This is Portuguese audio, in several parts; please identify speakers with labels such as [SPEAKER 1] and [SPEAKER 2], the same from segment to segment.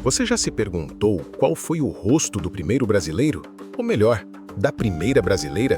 [SPEAKER 1] Você já se perguntou qual foi o rosto do primeiro brasileiro? Ou melhor, da primeira brasileira?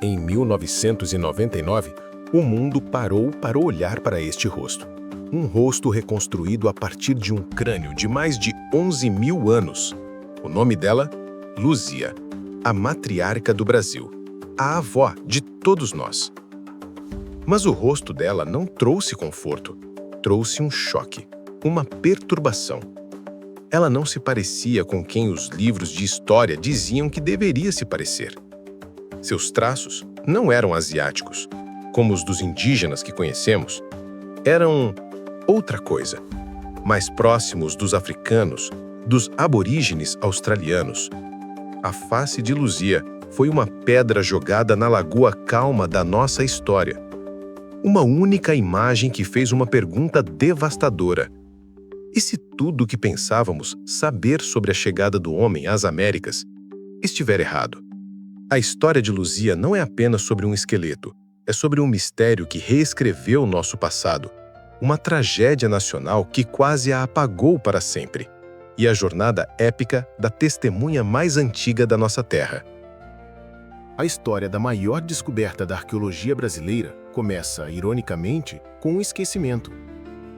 [SPEAKER 1] Em 1999, o mundo parou para olhar para este rosto. Um rosto reconstruído a partir de um crânio de mais de 11 mil anos. O nome dela? Luzia, a matriarca do Brasil, a avó de todos nós. Mas o rosto dela não trouxe conforto, trouxe um choque, uma perturbação. Ela não se parecia com quem os livros de história diziam que deveria se parecer. Seus traços não eram asiáticos, como os dos indígenas que conhecemos. Eram outra coisa, mais próximos dos africanos, dos aborígenes australianos. A face de Luzia foi uma pedra jogada na lagoa calma da nossa história. Uma única imagem que fez uma pergunta devastadora. E se tudo o que pensávamos saber sobre a chegada do homem às Américas estiver errado? A história de Luzia não é apenas sobre um esqueleto, é sobre um mistério que reescreveu nosso passado, uma tragédia nacional que quase a apagou para sempre, e a jornada épica da testemunha mais antiga da nossa terra. A história da maior descoberta da arqueologia brasileira começa, ironicamente, com um esquecimento.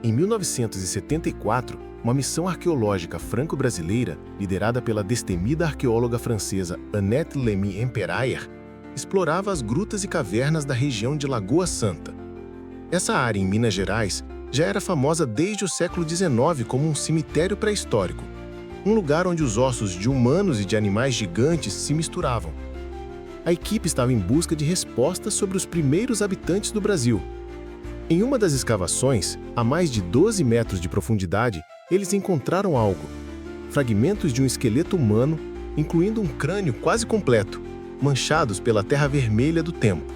[SPEAKER 1] Em 1974, uma missão arqueológica franco-brasileira, liderada pela destemida arqueóloga francesa Annette Lémy-Emperayer, explorava as grutas e cavernas da região de Lagoa Santa. Essa área em Minas Gerais já era famosa desde o século XIX como um cemitério pré-histórico, um lugar onde os ossos de humanos e de animais gigantes se misturavam. A equipe estava em busca de respostas sobre os primeiros habitantes do Brasil. Em uma das escavações, a mais de 12 metros de profundidade, eles encontraram algo. Fragmentos de um esqueleto humano, incluindo um crânio quase completo, manchados pela terra vermelha do tempo.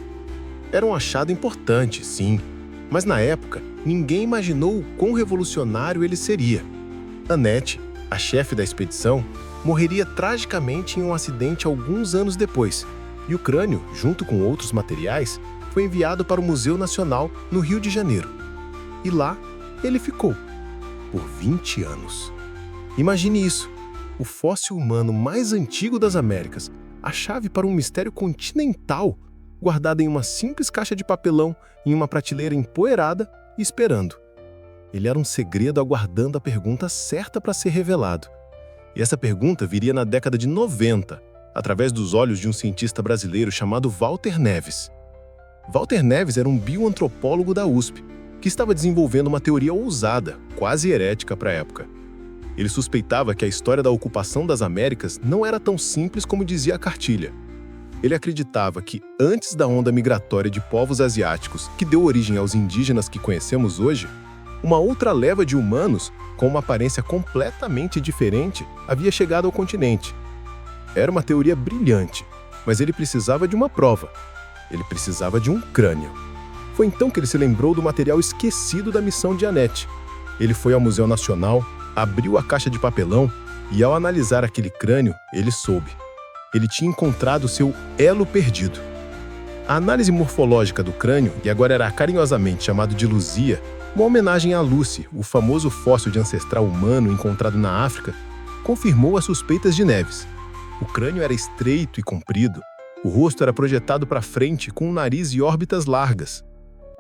[SPEAKER 1] Era um achado importante, sim, mas na época, ninguém imaginou o quão revolucionário ele seria. Annette, a chefe da expedição, morreria tragicamente em um acidente alguns anos depois, e o crânio, junto com outros materiais, foi enviado para o Museu Nacional, no Rio de Janeiro. E lá, ele ficou, por 20 anos. Imagine isso, o fóssil humano mais antigo das Américas, a chave para um mistério continental, guardada em uma simples caixa de papelão, em uma prateleira empoeirada, esperando. Ele era um segredo aguardando a pergunta certa para ser revelado. E essa pergunta viria na década de 90, através dos olhos de um cientista brasileiro chamado Walter Neves. Walter Neves era um bioantropólogo da USP, que estava desenvolvendo uma teoria ousada, quase herética para a época. Ele suspeitava que a história da ocupação das Américas não era tão simples como dizia a cartilha. Ele acreditava que, antes da onda migratória de povos asiáticos que deu origem aos indígenas que conhecemos hoje, uma outra leva de humanos, com uma aparência completamente diferente, havia chegado ao continente. Era uma teoria brilhante, mas ele precisava de uma prova. Ele precisava de um crânio. Foi então que ele se lembrou do material esquecido da missão de Annette. Ele foi ao Museu Nacional, abriu a caixa de papelão e, ao analisar aquele crânio, ele soube. Ele tinha encontrado seu elo perdido. A análise morfológica do crânio, que agora era carinhosamente chamado de Luzia, uma homenagem a Lucy, o famoso fóssil de ancestral humano encontrado na África, confirmou as suspeitas de Neves. O crânio era estreito e comprido, o rosto era projetado para frente com um nariz e órbitas largas.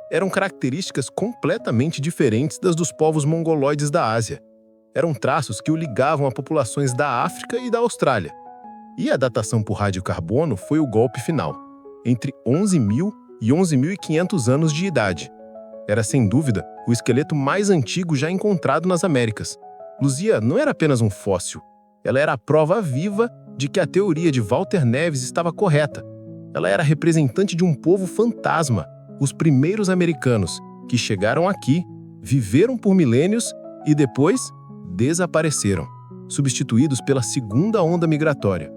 [SPEAKER 1] Eram características completamente diferentes das dos povos mongoloides da Ásia. Eram traços que o ligavam a populações da África e da Austrália. E a datação por radiocarbono foi o golpe final, entre 11.000 e 11.500 anos de idade. Era, sem dúvida, o esqueleto mais antigo já encontrado nas Américas. Luzia não era apenas um fóssil, ela era a prova viva de que a teoria de Walter Neves estava correta. Ela era representante de um povo fantasma, os primeiros americanos, que chegaram aqui, viveram por milênios e depois desapareceram, substituídos pela segunda onda migratória.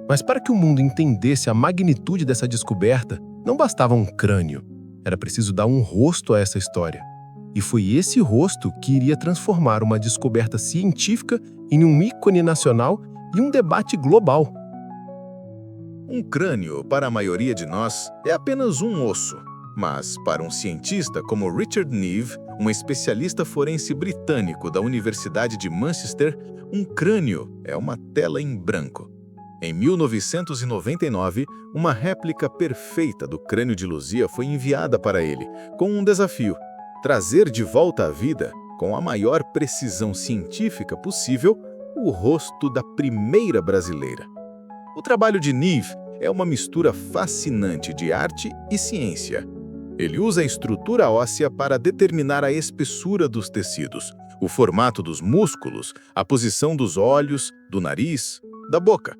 [SPEAKER 1] Mas para que o mundo entendesse a magnitude dessa descoberta, não bastava um crânio. Era preciso dar um rosto a essa história. E foi esse rosto que iria transformar uma descoberta científica em um ícone nacional e um debate global.
[SPEAKER 2] Um crânio, para a maioria de nós, é apenas um osso. Mas, para um cientista como Richard Neve, um especialista forense britânico da Universidade de Manchester, um crânio é uma tela em branco. Em 1999, uma réplica perfeita do crânio de Luzia foi enviada para ele, com um desafio: trazer de volta à vida, com a maior precisão científica possível, o rosto da primeira brasileira. O trabalho de Neave é uma mistura fascinante de arte e ciência. Ele usa a estrutura óssea para determinar a espessura dos tecidos, o formato dos músculos, a posição dos olhos, do nariz, da boca.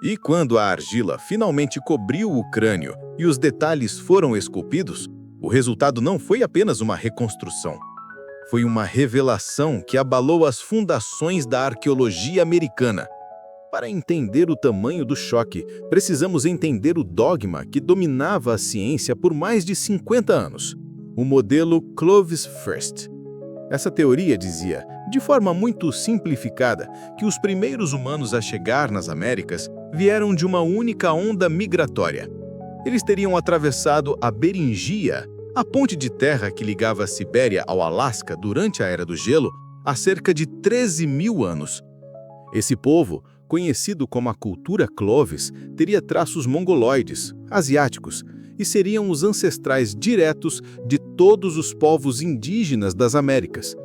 [SPEAKER 2] E quando a argila finalmente cobriu o crânio e os detalhes foram esculpidos, o resultado não foi apenas uma reconstrução. Foi uma revelação que abalou as fundações da arqueologia americana. Para entender o tamanho do choque, precisamos entender o dogma que dominava a ciência por mais de 50 anos, o modelo Clovis First. Essa teoria dizia, de forma muito simplificada, que os primeiros humanos a chegar nas Américas vieram de uma única onda migratória. Eles teriam atravessado a Beringia, a ponte de terra que ligava a Sibéria ao Alasca durante a Era do Gelo, há cerca de 13 mil anos. Esse povo, conhecido como a cultura Clovis, teria traços mongoloides, asiáticos, e seriam os ancestrais diretos de todos os povos indígenas das Américas.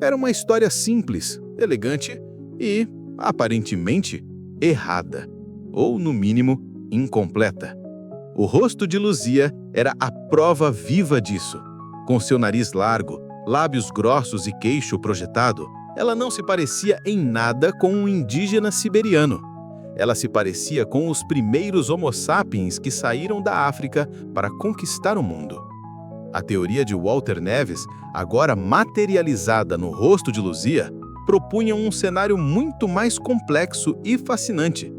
[SPEAKER 2] Era uma história simples, elegante e, aparentemente, errada, ou, no mínimo, incompleta. O rosto de Luzia era a prova viva disso. Com seu nariz largo, lábios grossos e queixo projetado, ela não se parecia em nada com um indígena siberiano. Ela se parecia com os primeiros Homo sapiens que saíram da África para conquistar o mundo. A teoria de Walter Neves, agora materializada no rosto de Luzia, propunha um cenário muito mais complexo e fascinante.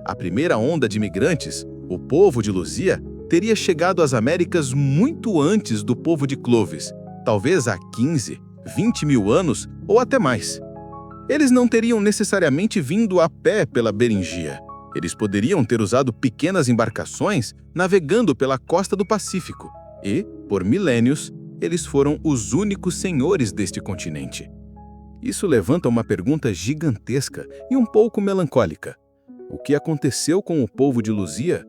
[SPEAKER 2] A primeira onda de imigrantes, o povo de Luzia, teria chegado às Américas muito antes do povo de Clovis, talvez há 15, 20 mil anos ou até mais. Eles não teriam necessariamente vindo a pé pela Beringia. Eles poderiam ter usado pequenas embarcações navegando pela costa do Pacífico e, por milênios, eles foram os únicos senhores deste continente. Isso levanta uma pergunta gigantesca e um pouco melancólica. O que aconteceu com o povo de Luzia?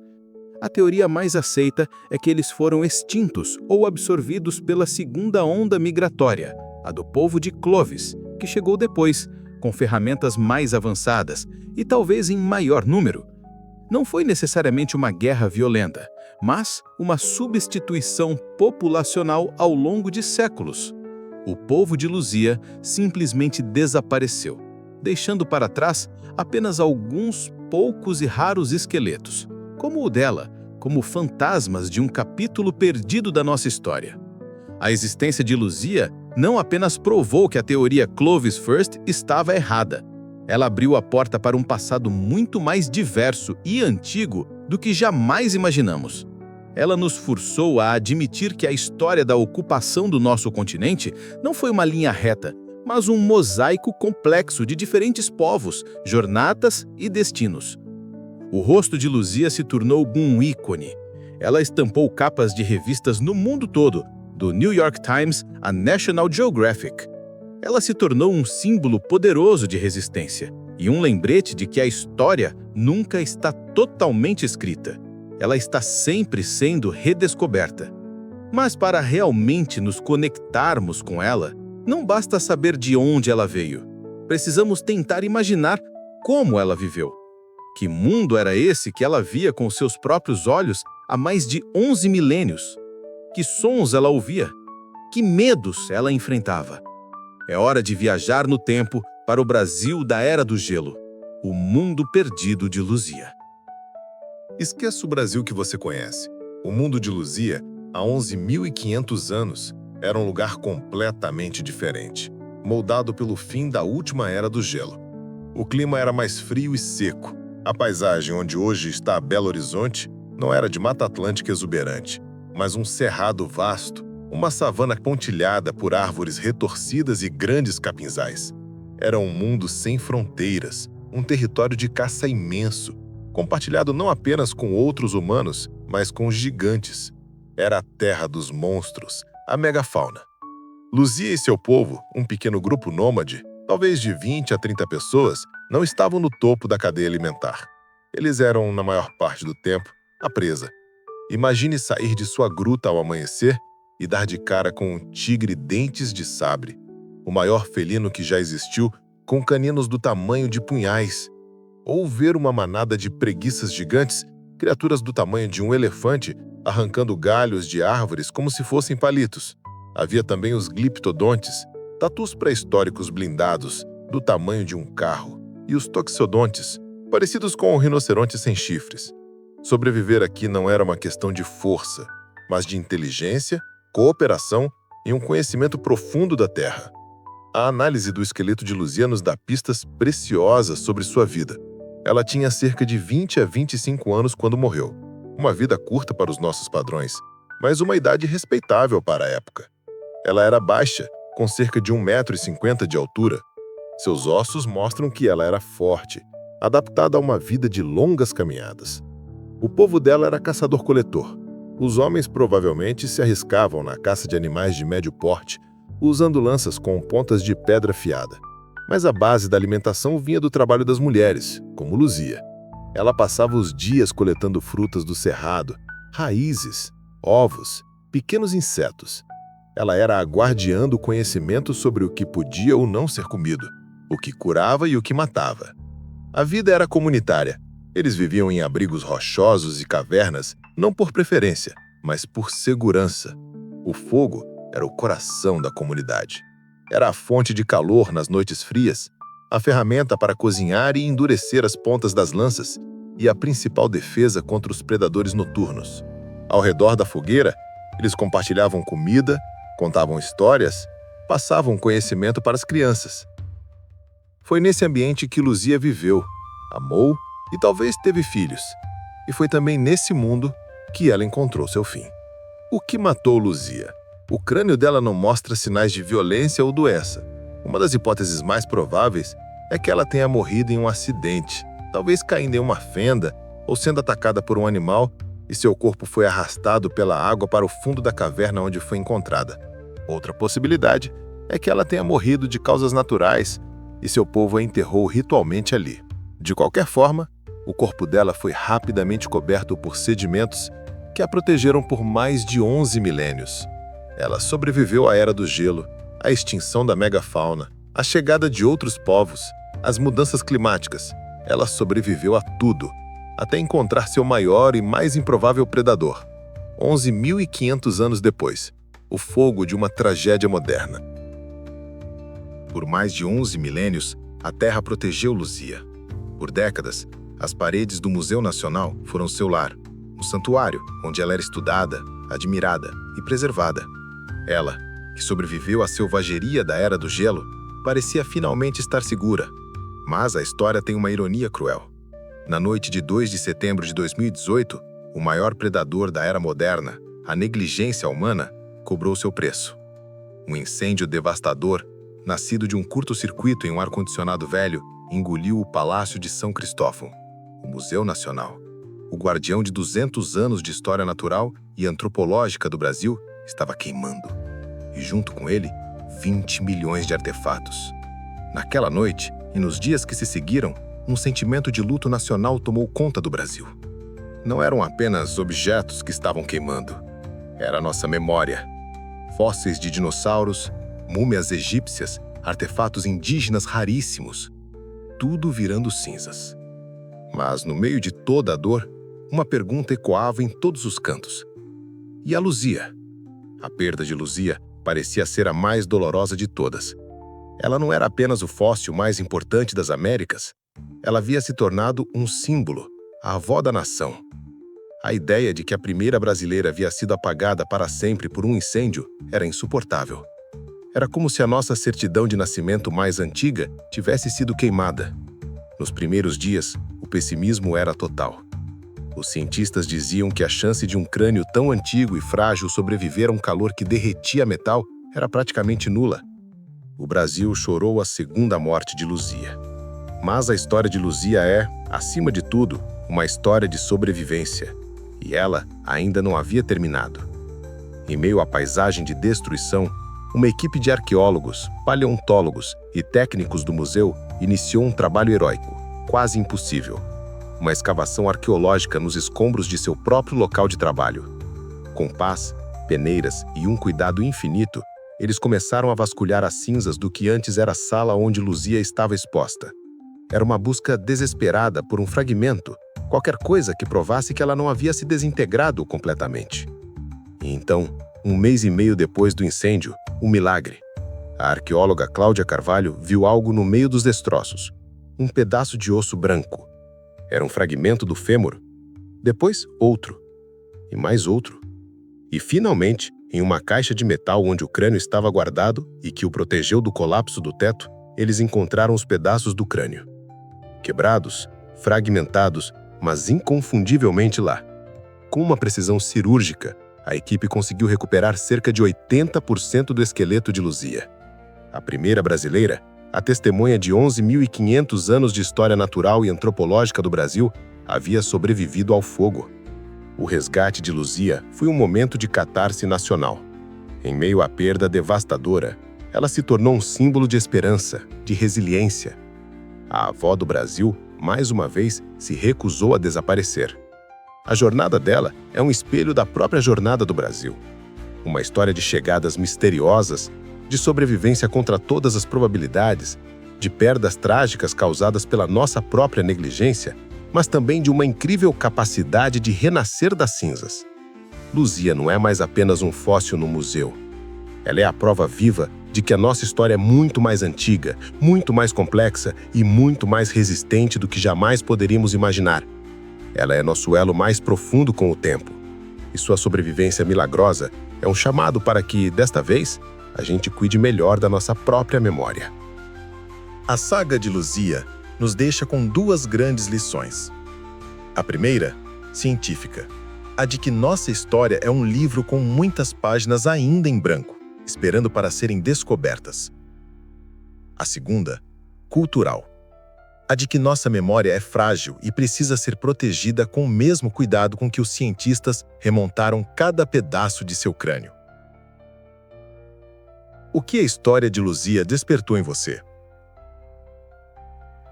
[SPEAKER 2] A teoria mais aceita é que eles foram extintos ou absorvidos pela segunda onda migratória, a do povo de Clovis, que chegou depois, com ferramentas mais avançadas e talvez em maior número. Não foi necessariamente uma guerra violenta, mas uma substituição populacional ao longo de séculos. O povo de Luzia simplesmente desapareceu, deixando para trás apenas alguns poucos e raros esqueletos, como o dela, como fantasmas de um capítulo perdido da nossa história. A existência de Luzia não apenas provou que a teoria Clovis First estava errada, ela abriu a porta para um passado muito mais diverso e antigo do que jamais imaginamos. Ela nos forçou a admitir que a história da ocupação do nosso continente não foi uma linha reta, mas um mosaico complexo de diferentes povos, jornadas e destinos. O rosto de Luzia se tornou um ícone. Ela estampou capas de revistas no mundo todo, do New York Times a National Geographic. Ela se tornou um símbolo poderoso de resistência e um lembrete de que a história nunca está totalmente escrita. Ela está sempre sendo redescoberta. Mas para realmente nos conectarmos com ela, não basta saber de onde ela veio. Precisamos tentar imaginar como ela viveu. Que mundo era esse que ela via com seus próprios olhos há mais de 11 milênios? Que sons ela ouvia? Que medos ela enfrentava? É hora de viajar no tempo para o Brasil da Era do Gelo, o mundo perdido de Luzia.
[SPEAKER 1] Esqueça o Brasil que você conhece. O mundo de Luzia, há 11.500 anos, era um lugar completamente diferente, moldado pelo fim da última Era do Gelo. O clima era mais frio e seco. A paisagem onde hoje está Belo Horizonte não era de Mata Atlântica exuberante, mas um cerrado vasto, uma savana pontilhada por árvores retorcidas e grandes capinzais. Era um mundo sem fronteiras, um território de caça imenso, compartilhado não apenas com outros humanos, mas com os gigantes. Era a terra dos monstros, a megafauna.
[SPEAKER 2] Luzia e seu povo, um pequeno grupo nômade, talvez de 20 a 30 pessoas, não estavam no topo da cadeia alimentar. Eles eram, na maior parte do tempo, a presa. Imagine sair de sua gruta ao amanhecer e dar de cara com um tigre dentes de sabre, o maior felino que já existiu, com caninos do tamanho de punhais. Ou ver uma manada de preguiças gigantes, criaturas do tamanho de um elefante, arrancando galhos de árvores como se fossem palitos. Havia também os gliptodontes, tatus pré-históricos blindados, do tamanho de um carro, e os toxodontes, parecidos com um rinoceronte sem chifres. Sobreviver aqui não era uma questão de força, mas de inteligência, cooperação e um conhecimento profundo da Terra. A análise do esqueleto de Luzia nos dá pistas preciosas sobre sua vida. Ela tinha cerca de 20 a 25 anos quando morreu. Uma vida curta para os nossos padrões, mas uma idade respeitável para a época. Ela era baixa, com cerca de 1,50 m de altura. Seus ossos mostram que ela era forte, adaptada a uma vida de longas caminhadas. O povo dela era caçador-coletor. Os homens provavelmente se arriscavam na caça de animais de médio porte, usando lanças com pontas de pedra afiada. Mas a base da alimentação vinha do trabalho das mulheres, como Luzia. Ela passava os dias coletando frutas do cerrado, raízes, ovos, pequenos insetos. Ela era a guardiã do conhecimento sobre o que podia ou não ser comido, o que curava e o que matava. A vida era comunitária. Eles viviam em abrigos rochosos e cavernas, não por preferência, mas por segurança. O fogo era o coração da comunidade. Era a fonte de calor nas noites frias, a ferramenta para cozinhar e endurecer as pontas das lanças e a principal defesa contra os predadores noturnos. Ao redor da fogueira, eles compartilhavam comida, contavam histórias, passavam conhecimento para as crianças. Foi nesse ambiente que Luzia viveu, amou e talvez teve filhos. E foi também nesse mundo que ela encontrou seu fim. O que matou Luzia? O crânio dela não mostra sinais de violência ou doença. Uma das hipóteses mais prováveis é que ela tenha morrido em um acidente, talvez caindo em uma fenda ou sendo atacada por um animal e seu corpo foi arrastado pela água para o fundo da caverna onde foi encontrada. Outra possibilidade é que ela tenha morrido de causas naturais e seu povo a enterrou ritualmente ali. De qualquer forma, o corpo dela foi rapidamente coberto por sedimentos que a protegeram por mais de 11 milênios. Ela sobreviveu à Era do Gelo, à extinção da megafauna, à chegada de outros povos, às mudanças climáticas. Ela sobreviveu a tudo, até encontrar seu maior e mais improvável predador. 11.500 anos depois, o fogo de uma tragédia moderna. Por mais de 11 milênios, a Terra protegeu Luzia. Por décadas, as paredes do Museu Nacional foram seu lar, um santuário onde ela era estudada, admirada e preservada. Ela, que sobreviveu à selvageria da Era do Gelo, parecia finalmente estar segura. Mas a história tem uma ironia cruel. Na noite de 2 de setembro de 2018, o maior predador da Era Moderna, a negligência humana, cobrou seu preço. Um incêndio devastador, nascido de um curto-circuito em um ar-condicionado velho, engoliu o Palácio de São Cristóvão, o Museu Nacional. O guardião de 200 anos de história natural e antropológica do Brasil estava queimando. E junto com ele, 20 milhões de artefatos. Naquela noite e nos dias que se seguiram, um sentimento de luto nacional tomou conta do Brasil. Não eram apenas objetos que estavam queimando. Era a nossa memória. Fósseis de dinossauros, múmias egípcias, artefatos indígenas raríssimos. Tudo virando cinzas. Mas, no meio de toda a dor, uma pergunta ecoava em todos os cantos. E a Luzia? A perda de Luzia parecia ser a mais dolorosa de todas. Ela não era apenas o fóssil mais importante das Américas. Ela havia se tornado um símbolo, a avó da nação. A ideia de que a primeira brasileira havia sido apagada para sempre por um incêndio era insuportável. Era como se a nossa certidão de nascimento mais antiga tivesse sido queimada. Nos primeiros dias, o pessimismo era total. Os cientistas diziam que a chance de um crânio tão antigo e frágil sobreviver a um calor que derretia metal era praticamente nula. O Brasil chorou a segunda morte de Luzia. Mas a história de Luzia é, acima de tudo, uma história de sobrevivência. E ela ainda não havia terminado. Em meio à paisagem de destruição,
[SPEAKER 1] uma equipe de arqueólogos, paleontólogos e técnicos do museu iniciou um trabalho heróico, quase impossível. Uma escavação arqueológica nos escombros de seu próprio local de trabalho. Com pás, peneiras e um cuidado infinito, eles começaram a vasculhar as cinzas do que antes era a sala onde Luzia estava exposta. Era uma busca desesperada por um fragmento, qualquer coisa que provasse que ela não havia se desintegrado completamente. E então, 1 mês e meio depois do incêndio, um milagre. A arqueóloga Cláudia Carvalho viu algo no meio dos destroços. Um pedaço de osso branco. Era um fragmento do fêmur. Depois, outro. E mais outro. E, finalmente, em uma caixa de metal onde o crânio estava guardado e que o protegeu do colapso do teto, eles encontraram os pedaços do crânio. Quebrados, fragmentados, mas inconfundivelmente lá. Com uma precisão cirúrgica, a equipe conseguiu recuperar cerca de 80% do esqueleto de Luzia. A primeira brasileira, a testemunha de 11.500 anos de história natural e antropológica do Brasil, havia sobrevivido ao fogo. O resgate de Luzia foi um momento de catarse nacional. Em meio à perda devastadora, ela se tornou um símbolo de esperança, de resiliência. A avó do Brasil, mais uma vez, se recusou a desaparecer. A jornada dela é um espelho da própria jornada do Brasil. Uma história de chegadas misteriosas, de sobrevivência contra todas as probabilidades, de perdas trágicas causadas pela nossa própria negligência, mas também de uma incrível capacidade de renascer das cinzas. Luzia não é mais apenas um fóssil no museu. Ela é a prova viva de que a nossa história é muito mais antiga, muito mais complexa e muito mais resistente do que jamais poderíamos imaginar. Ela é nosso elo mais profundo com o tempo. E sua sobrevivência milagrosa é um chamado para que, desta vez, a gente cuide melhor da nossa própria memória.
[SPEAKER 2] A saga de Luzia nos deixa com 2 grandes lições. A primeira, científica. A de que nossa história é um livro com muitas páginas ainda em branco, esperando para serem descobertas. A segunda, cultural. A de que nossa memória é frágil e precisa ser protegida com o mesmo cuidado com que os cientistas remontaram cada pedaço de seu crânio. O que a história de Luzia despertou em você?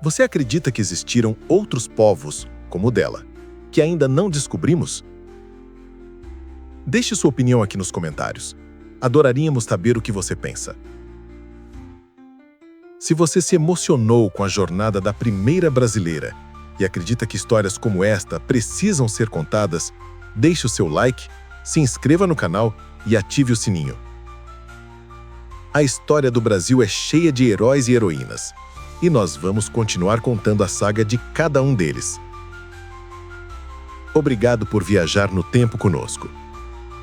[SPEAKER 2] Você acredita que existiram outros povos, como o dela, que ainda não descobrimos? Deixe sua opinião aqui nos comentários. Adoraríamos saber o que você pensa. Se você se emocionou com a jornada da primeira brasileira e acredita que histórias como esta precisam ser contadas, deixe o seu like, se inscreva no canal e ative o sininho. A história do Brasil é cheia de heróis e heroínas, e nós vamos continuar contando a saga de cada um deles. Obrigado por viajar no tempo conosco.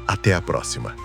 [SPEAKER 2] Até a próxima!